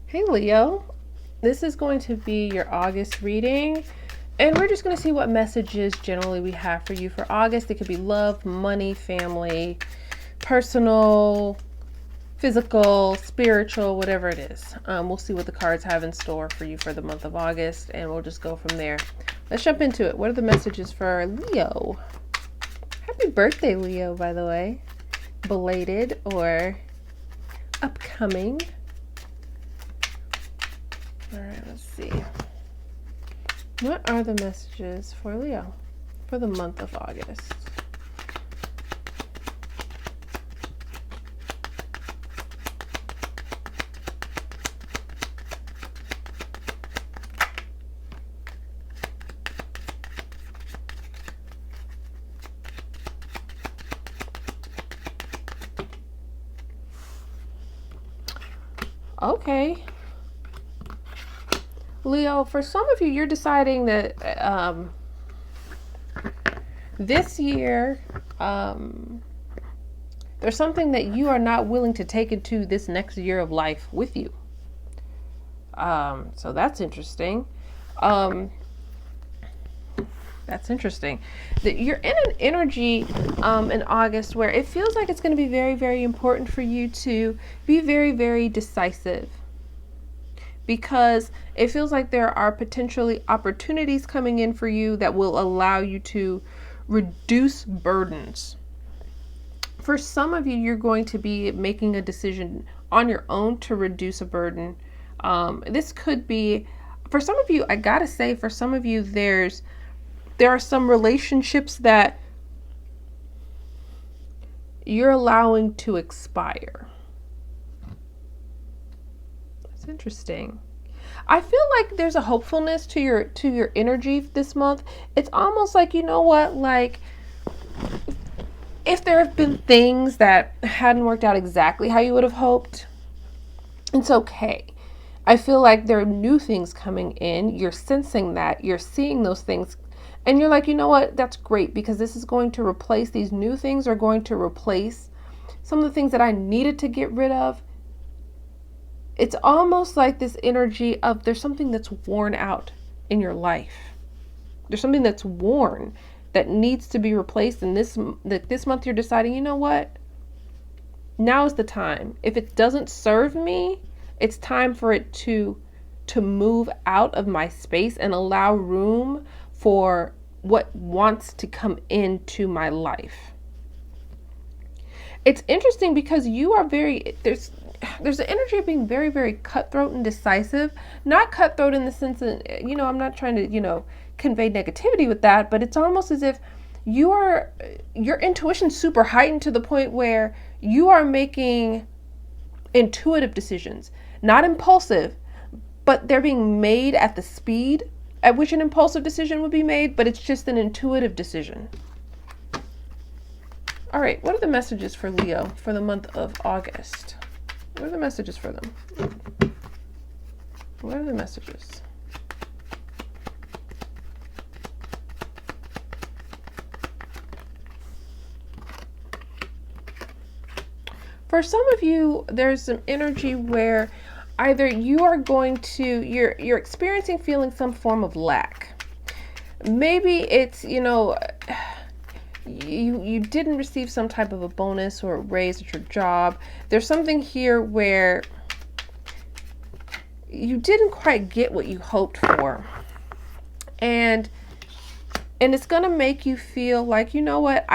Hey Leo, this is going to be your August reading, and we're just going to see what messages generally we have for you for August. It could be love, money, family, personal, physical, spiritual, whatever it is. We'll see what the cards have in store for you for the month of August, and we'll just go from there. Let's jump into it. What are the messages for Leo? Happy birthday, Leo, by the way. Belated or upcoming. All right, let's see. What are the messages for Leo for the month of August? Okay. Leo, for some of you, you're deciding that this year there's something that you are not willing to take into this next year of life with you. So that's interesting. That's interesting. That you're in an energy in August where it feels like it's going to be very, very important for you to be very, very decisive. Because it feels like there are potentially opportunities coming in for you that will allow you to reduce burdens. For some of you, you're going to be making a decision on your own to reduce a burden. This could be, for some of you, I gotta say, for some of you, there are some relationships that you're allowing to expire. That's interesting. I feel like there's a hopefulness to your energy this month. It's almost like, you know what, like if there have been things that hadn't worked out exactly how you would have hoped, it's okay. I feel like there are new things coming in. You're sensing that, you're seeing those things, and you're like, you know what, that's great, because this is going to replace, these new things are going to replace some of the things that I needed to get rid of. It's almost like this energy of there's something that's worn out in your life. There's something that's worn that needs to be replaced. And this month you're deciding, you know what? Now is the time. If it doesn't serve me, it's time for it to move out of my space and allow room for what wants to come into my life. It's interesting because you are there's an energy of being very, very cutthroat and decisive. Not cutthroat in the sense that, I'm not trying to, convey negativity with that, but it's almost as if your intuition's super heightened to the point where you are making intuitive decisions, not impulsive, but they're being made at the speed at which an impulsive decision would be made, but it's just an intuitive decision. All right, what are the messages for Leo for the month of August? What are the messages for them? What are the messages? For some of you, there's some energy where either you are you're experiencing feeling some form of lack. Maybe it's, you didn't receive some type of a bonus or a raise at your job. There's something here where you didn't quite get what you hoped for. And it's going to make you feel like, you know what,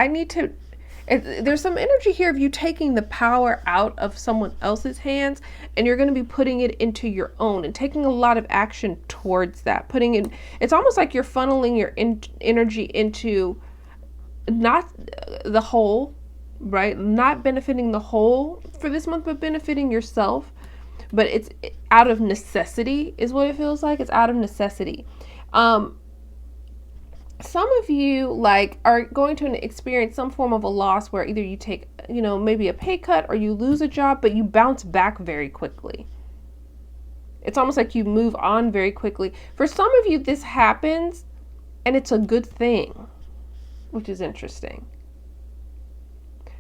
there's some energy here of you taking the power out of someone else's hands, and you're going to be putting it into your own and taking a lot of action towards that. It's almost like you're funneling your energy into not the whole, right? Not benefiting the whole for this month, but benefiting yourself. But it's out of necessity is what it feels like. It's out of necessity. Some of you are going to experience some form of a loss where either you take, maybe a pay cut, or you lose a job, but you bounce back very quickly. It's almost like you move on very quickly. For some of you, this happens and it's a good thing, which is interesting.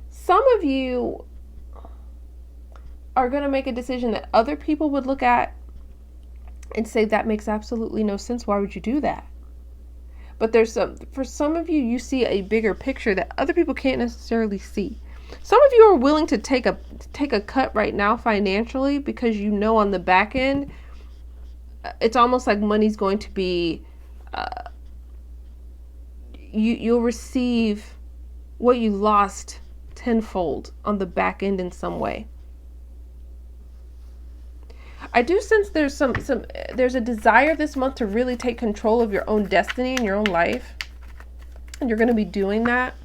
Some of you are going to make a decision that other people would look at and say that makes absolutely no sense. Why would you do that? But for some of you, you see a bigger picture that other people can't necessarily see. Some of you are willing to take a cut right now financially because you know on the back end, it's almost like money's going to be, you'll receive what you lost tenfold on the back end in some way. I do sense there's a desire this month to really take control of your own destiny and your own life. And you're going to be doing that.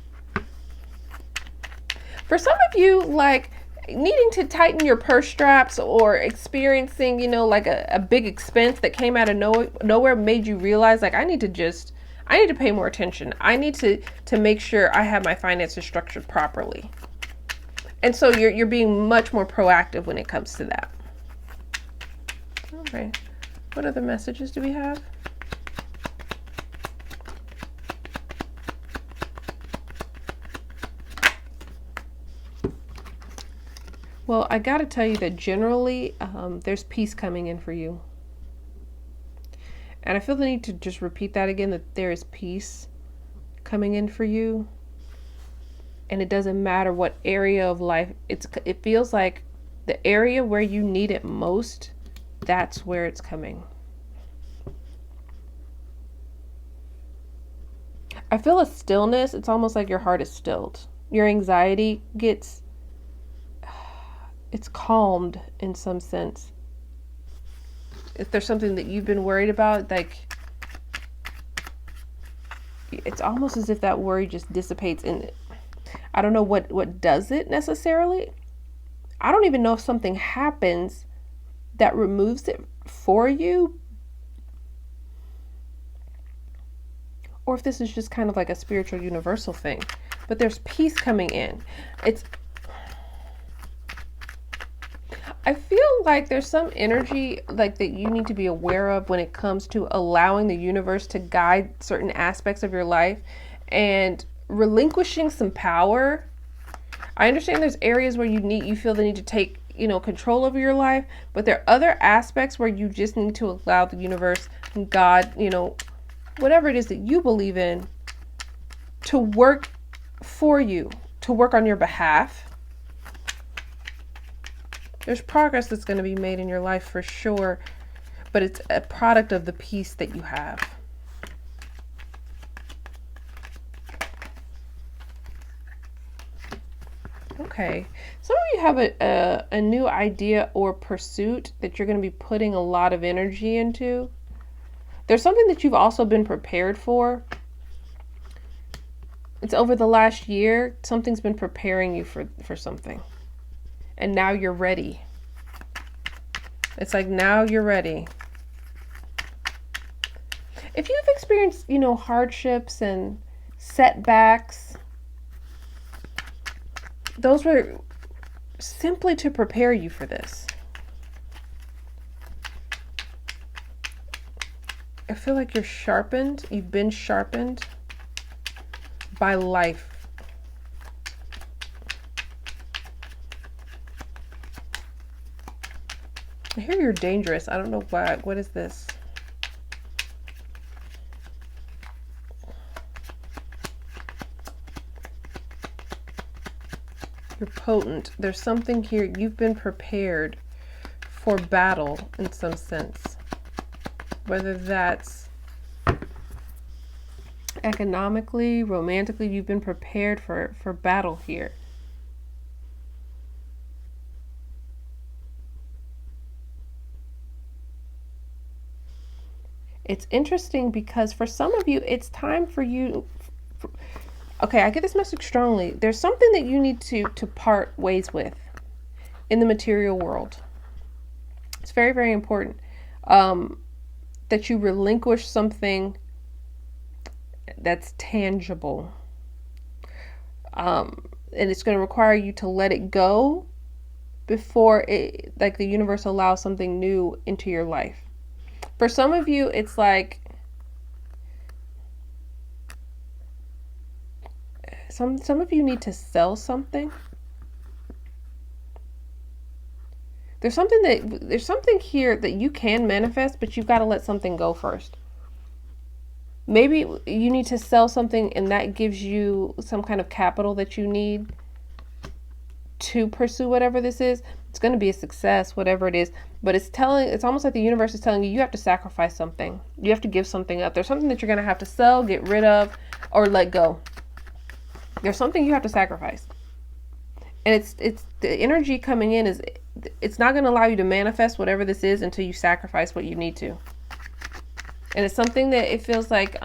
For some of you, like needing to tighten your purse straps or experiencing, like a big expense that came out of nowhere made you realize like I need to pay more attention. I need to make sure I have my finances structured properly. And so you're being much more proactive when it comes to that. Okay. What other messages do we have? Well, I got to tell you that generally there's peace coming in for you. And I feel the need to just repeat that again, that there is peace coming in for you. And it doesn't matter what area of life. It feels like the area where you need it most, that's where it's coming. I feel a stillness. It's almost like your heart is stilled. Your anxiety it's calmed in some sense. If there's something that you've been worried about, like it's almost as if that worry just dissipates. And I don't know what does it necessarily. I don't even know if something happens that removes it for you, or if this is just kind of like a spiritual universal thing. But there's peace coming in. I feel like there's some energy like that you need to be aware of when it comes to allowing the universe to guide certain aspects of your life and relinquishing some power. I understand there's areas where you feel the need to take, control over your life, but there are other aspects where you just need to allow the universe and God, whatever it is that you believe in, to work for you, to work on your behalf. There's progress that's going to be made in your life for sure, but it's a product of the peace that you have. Okay, some of you have a new idea or pursuit that you're going to be putting a lot of energy into. There's something that you've also been prepared for. It's over the last year, something's been preparing you for something. And now you're ready. It's like now you're ready. If you've experienced, hardships and setbacks, those were simply to prepare you for this. I feel like you're sharpened. You've been sharpened by life. I hear you're dangerous. I don't know why. What is this? You're potent. There's something here. You've been prepared for battle in some sense. Whether that's economically, romantically, you've been prepared for battle here. It's interesting because for some of you, it's time for you. Okay, I get this message strongly. There's something that you need to part ways with in the material world. It's very, very important that you relinquish something that's tangible. And it's going to require you to let it go before the universe allows something new into your life. For some of you, it's like some of you need to sell something. There's something here that you can manifest, but you've got to let something go first. Maybe you need to sell something and that gives you some kind of capital that you need to pursue whatever this is. It's going to be a success, whatever it is, but it's almost like the universe is telling you, you have to sacrifice something. You have to give something up. There's something that you're going to have to sell, get rid of, or let go. There's something you have to sacrifice. And it's the energy coming in is, it's not going to allow you to manifest whatever this is until you sacrifice what you need to. And it's something that it feels like,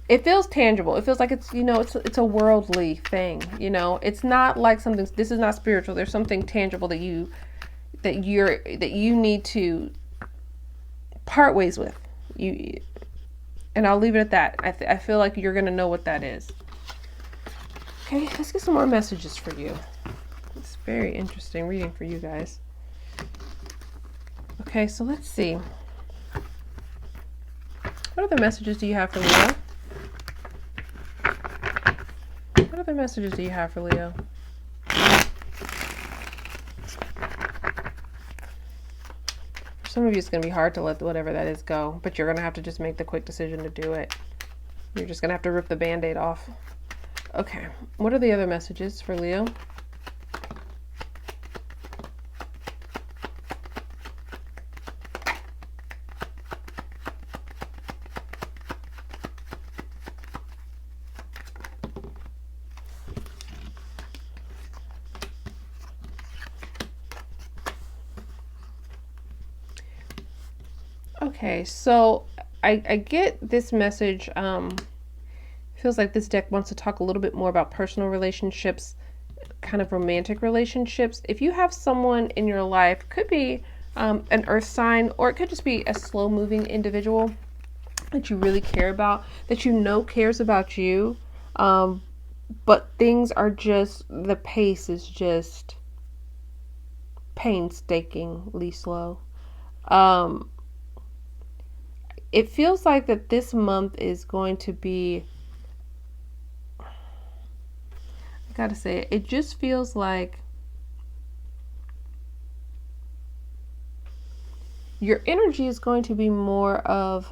it feels tangible. It feels like it's, it's a worldly thing, it's not like something, this is not spiritual. There's something tangible that you need to part ways with and I'll leave it at that. I feel like you're going to know what that is. Okay, let's get some more messages for you. It's very interesting reading for you guys. Okay, so let's see. What other messages do you have for Leo? What other messages do you have for Leo? For some of you, it's going to be hard to let whatever that is go, but you're going to have to just make the quick decision to do it. You're just going to have to rip the Band-Aid off. Okay, what are the other messages for Leo? Okay, so I get this message. Feels like this deck wants to talk a little bit more about personal relationships, kind of romantic relationships. If you have someone in your life, could be an earth sign, or it could just be a slow moving individual that you really care about, that cares about you, but things are just, the pace is just painstakingly slow. It feels like that this month is going to be, I gotta say, it just feels like your energy is going to be more of,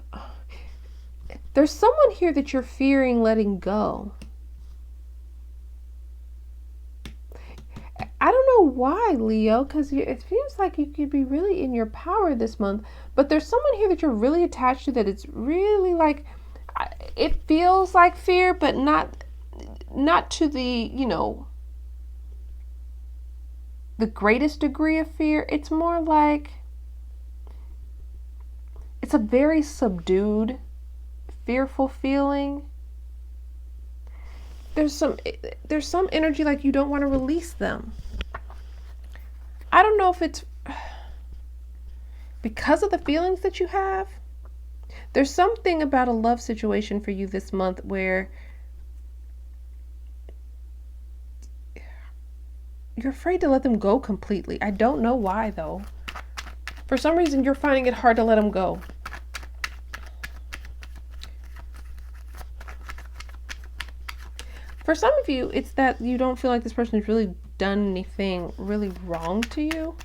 there's someone here that you're fearing letting go. I don't know why, Leo, because it feels like you could be really in your power this month, but there's someone here that you're really attached to that it's really like, it feels like fear, but not to the, the greatest degree of fear. It's more like, it's a very subdued, fearful feeling. There's some energy like you don't want to release them. I don't know if it's because of the feelings that you have. There's something about a love situation for you this month where you're afraid to let them go completely. I don't know why, though. For some reason, you're finding it hard to let them go. For some of you, it's that you don't feel like this person has really done anything really wrong to you.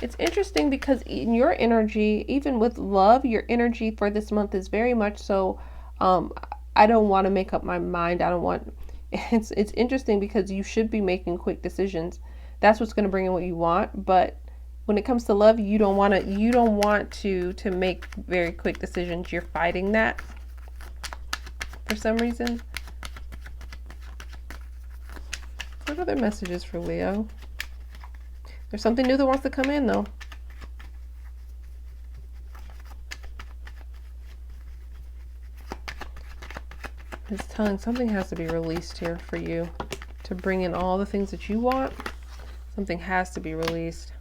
It's interesting because in your energy, even with love, your energy for this month is very much so, I don't want to make up my mind. It's interesting because you should be making quick decisions. That's what's going to bring in what you want. But when it comes to love, you don't want to make very quick decisions. You're fighting that for some reason. What other messages for Leo? There's something new that wants to come in, though. It's telling something has to be released here for you to bring in all the things that you want. Something has to be released.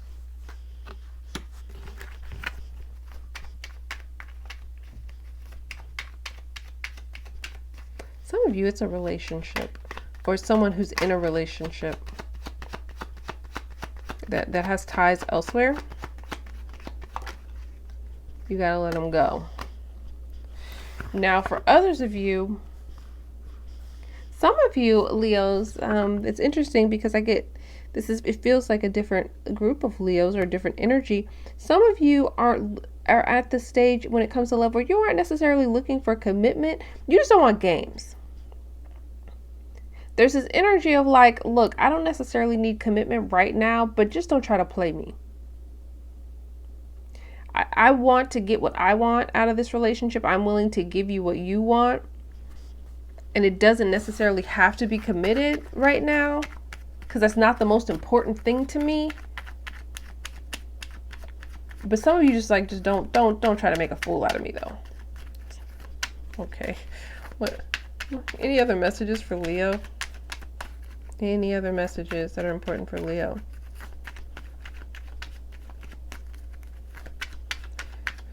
Some of you, it's a relationship, or someone who's in a relationship that has ties elsewhere. You gotta let them go. Now, for others of you, some of you Leos, it's interesting because it feels like a different group of Leos or a different energy. Some of you are at the stage when it comes to love where you aren't necessarily looking for commitment. You just don't want games. There's this energy of like, look, I don't necessarily need commitment right now, but just don't try to play me. I want to get what I want out of this relationship. I'm willing to give you what you want. And it doesn't necessarily have to be committed right now, because that's not the most important thing to me. But some of you just don't try to make a fool out of me though. Okay. What? Any other messages for Leo? Any other messages that are important for Leo?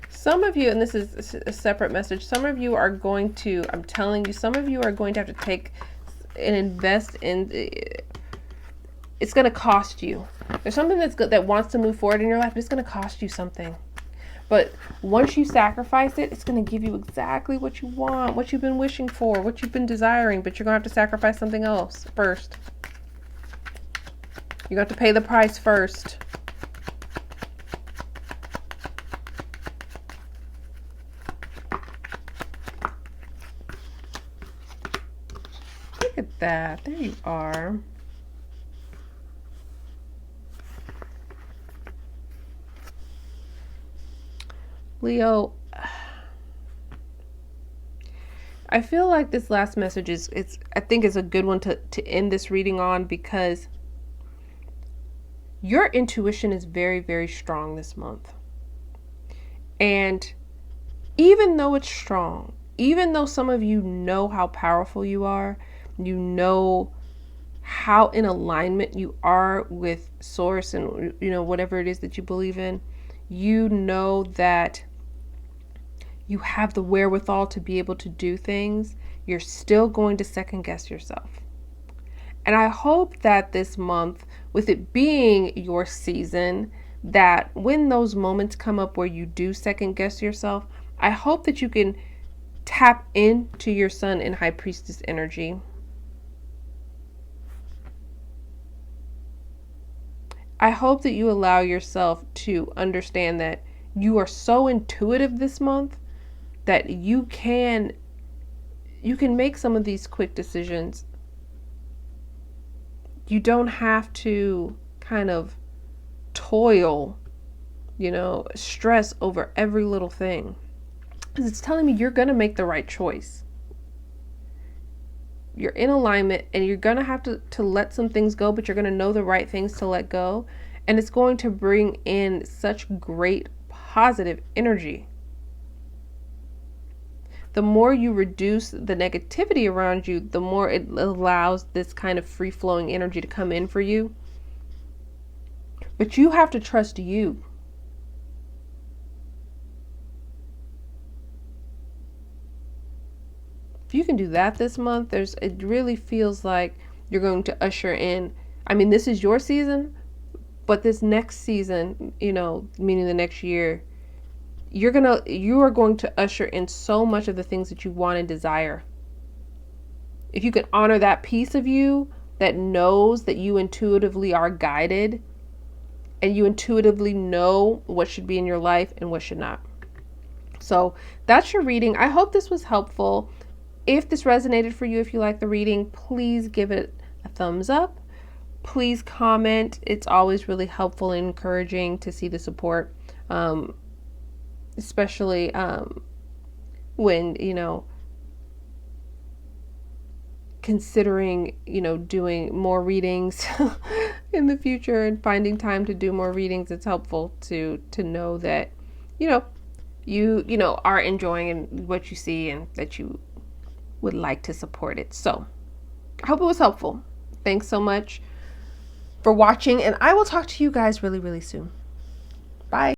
Some of you, and this is a separate message, some of you are going to, I'm telling you, some of you are going to have to take and invest in, it's going to cost you. There's something that's good that wants to move forward in your life, but it's going to cost you something. But once you sacrifice it, it's going to give you exactly what you want, what you've been wishing for, what you've been desiring, but you're going to have to sacrifice something else first. You're going to have to pay the price first. Look at that. There you are. Leo, I feel like this last message I think is a good one to end this reading on, because your intuition is very, very strong this month. And even though it's strong, even though some of you know how powerful you are, you know how in alignment you are with source and, you know, whatever it is that you believe in, you know that you have the wherewithal to be able to do things, you're still going to second guess yourself. And I hope that this month, with it being your season, that when those moments come up where you do second guess yourself, I hope that you can tap into your Sun and High Priestess energy. I hope that you allow yourself to understand that you are so intuitive this month that you can make some of these quick decisions. You don't have to kind of toil, stress over every little thing. Because it's telling me you're going to make the right choice. You're in alignment and you're going to have to let some things go, but you're going to know the right things to let go. And it's going to bring in such great positive energy. The more you reduce the negativity around you, the more it allows this kind of free-flowing energy to come in for you. But you have to trust you. If you can do that this month, it really feels like you're going to usher in. I mean, this is your season, but this next season, meaning the next year, you are going to usher in so much of the things that you want and desire. If you can honor that piece of you that knows that you intuitively are guided and you intuitively know what should be in your life and what should not. So that's your reading. I hope this was helpful. If this resonated for you, if you like the reading, please give it a thumbs up. Please comment. It's always really helpful and encouraging to see the support. Especially when, considering, doing more readings in the future and finding time to do more readings. It's helpful to know that, you are enjoying what you see and that you would like to support it. So I hope it was helpful. Thanks so much for watching, and I will talk to you guys really, really soon. Bye.